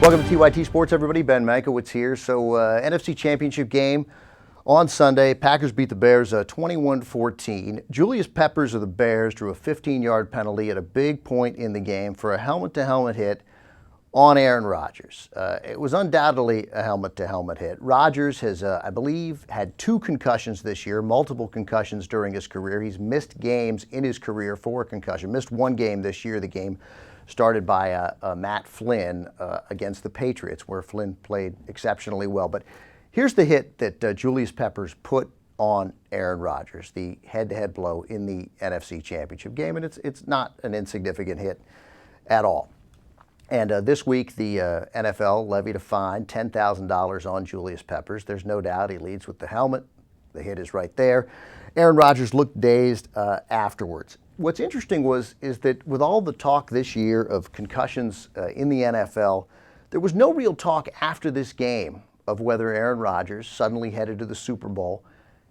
Welcome to TYT Sports, everybody. Ben Mankiewicz here. So, NFC Championship game on Sunday. Packers beat the Bears 21-14. Julius Peppers of the Bears drew a 15-yard penalty at a big point in the game for a helmet-to-helmet hit on Aaron Rodgers. It was undoubtedly a helmet-to-helmet hit. Rodgers has, I believe, had 2 concussions this year, multiple concussions during his career. He's missed games in his career for a concussion. Missed 1 game this year, the game started by Matt Flynn against the Patriots, where Flynn played exceptionally well. But here's the hit that Julius Peppers put on Aaron Rodgers, the head-to-head blow in the NFC Championship game, and it's not an insignificant hit at all. And this week, the NFL levied a fine, $10,000 on Julius Peppers. There's no doubt he leads with the helmet. The hit is right there. Aaron Rodgers looked dazed afterwards. What's interesting is that with all the talk this year of concussions in the NFL, there was no real talk after this game of whether Aaron Rodgers, suddenly headed to the Super Bowl,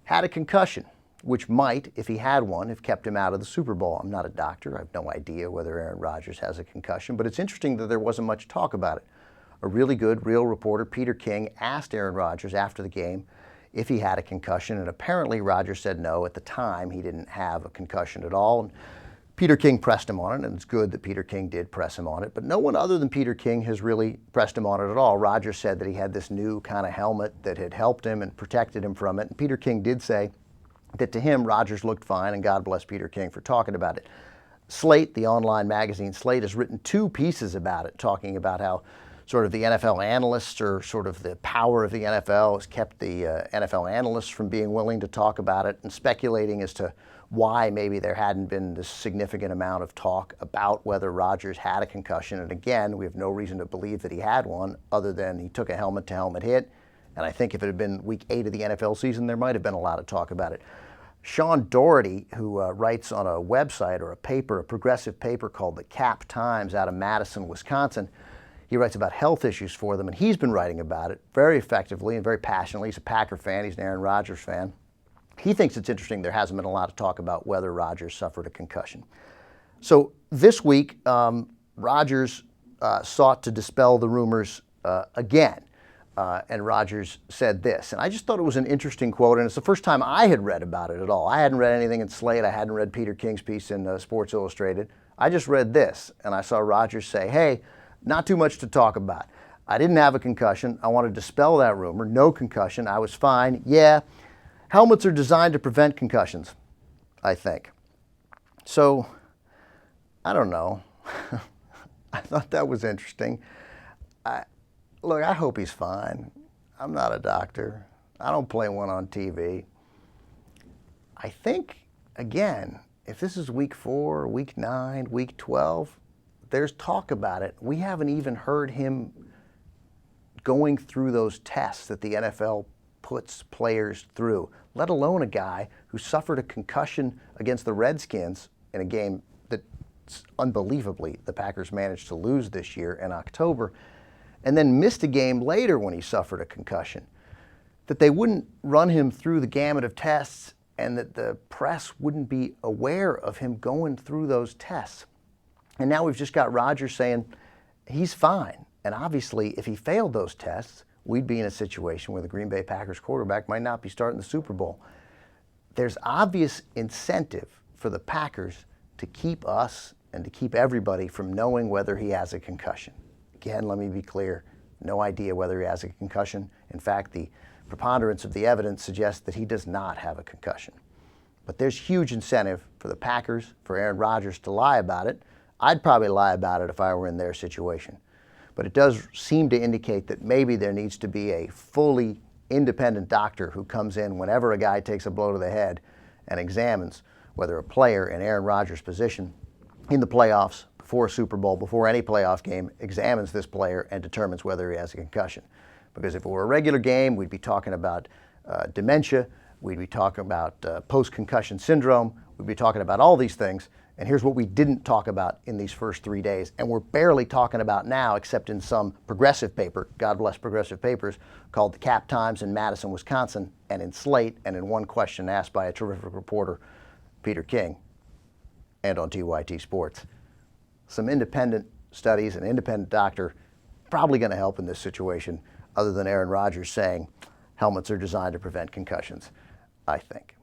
had a concussion, which might, if he had one, have kept him out of the Super Bowl. I'm not a doctor. I have no idea whether Aaron Rodgers has a concussion, but it's interesting that there wasn't much talk about it. A really good, real reporter, Peter King, asked Aaron Rodgers after the game if he had a concussion, and apparently Rodgers said no. At the time, he didn't have a concussion at all. And Peter King pressed him on it, and it's good that Peter King did press him on it, but no one other than Peter King has really pressed him on it at all. Rodgers said that he had this new kind of helmet that had helped him and protected him from it, and Peter King did say that to him, Rodgers looked fine, and God bless Peter King for talking about it. Slate, the online magazine Slate, has written 2 pieces about it, talking about how sort of the NFL analysts, or sort of the power of the NFL, has kept the NFL analysts from being willing to talk about it, and speculating as to why maybe there hadn't been this significant amount of talk about whether Rodgers had a concussion. And again, we have no reason to believe that he had one, other than he took a helmet-to-helmet hit. And I think if it had been week 8 of the NFL season, there might have been a lot of talk about it. Sean Doherty, who writes on a website or a paper, a progressive paper called the Cap Times out of Madison, Wisconsin, he writes about health issues for them, and he's been writing about it very effectively and very passionately. He's a Packer fan. He's an Aaron Rodgers fan. He thinks it's interesting there hasn't been a lot of talk about whether Rodgers suffered a concussion. So this week, Rodgers sought to dispel the rumors again, and Rodgers said this. And I just thought it was an interesting quote, and it's the first time I had read about it at all. I hadn't read anything in Slate. I hadn't read Peter King's piece in Sports Illustrated. I just read this, and I saw Rodgers say, hey, not too much to talk about. I didn't have a concussion. I want to dispel that rumor. No concussion. I was fine. Yeah, helmets are designed to prevent concussions, I think. So, I don't know. I thought that was interesting. Look, I hope he's fine. I'm not a doctor. I don't play one on TV. I think, again, if this is week 4, week 9, week 12, there's talk about it. We haven't even heard him going through those tests that the NFL puts players through, let alone a guy who suffered a concussion against the Redskins in a game that unbelievably the Packers managed to lose this year in October, and then missed a game later when he suffered a concussion. That they wouldn't run him through the gamut of tests, and that the press wouldn't be aware of him going through those tests. And now we've just got Rodgers saying he's fine. And obviously, if he failed those tests, we'd be in a situation where the Green Bay Packers quarterback might not be starting the Super Bowl. There's obvious incentive for the Packers to keep us and to keep everybody from knowing whether he has a concussion. Again, let me be clear, no idea whether he has a concussion. In fact, the preponderance of the evidence suggests that he does not have a concussion. But there's huge incentive for the Packers, for Aaron Rodgers to lie about it. I'd probably lie about it if I were in their situation. But it does seem to indicate that maybe there needs to be a fully independent doctor who comes in whenever a guy takes a blow to the head and examines whether a player in Aaron Rodgers' position in the playoffs, before a Super Bowl, before any playoff game, examines this player and determines whether he has a concussion. Because if it were a regular game, we'd be talking about dementia, we'd be talking about post-concussion syndrome, we'd be talking about all these things. And here's what we didn't talk about in these first 3 days, and we're barely talking about now, except in some progressive paper, God bless progressive papers, called the Cap Times in Madison, Wisconsin, and in Slate, and in one question asked by a terrific reporter, Peter King, and on TYT Sports. Some independent studies, an independent doctor probably going to help in this situation, other than Aaron Rodgers saying helmets are designed to prevent concussions, I think.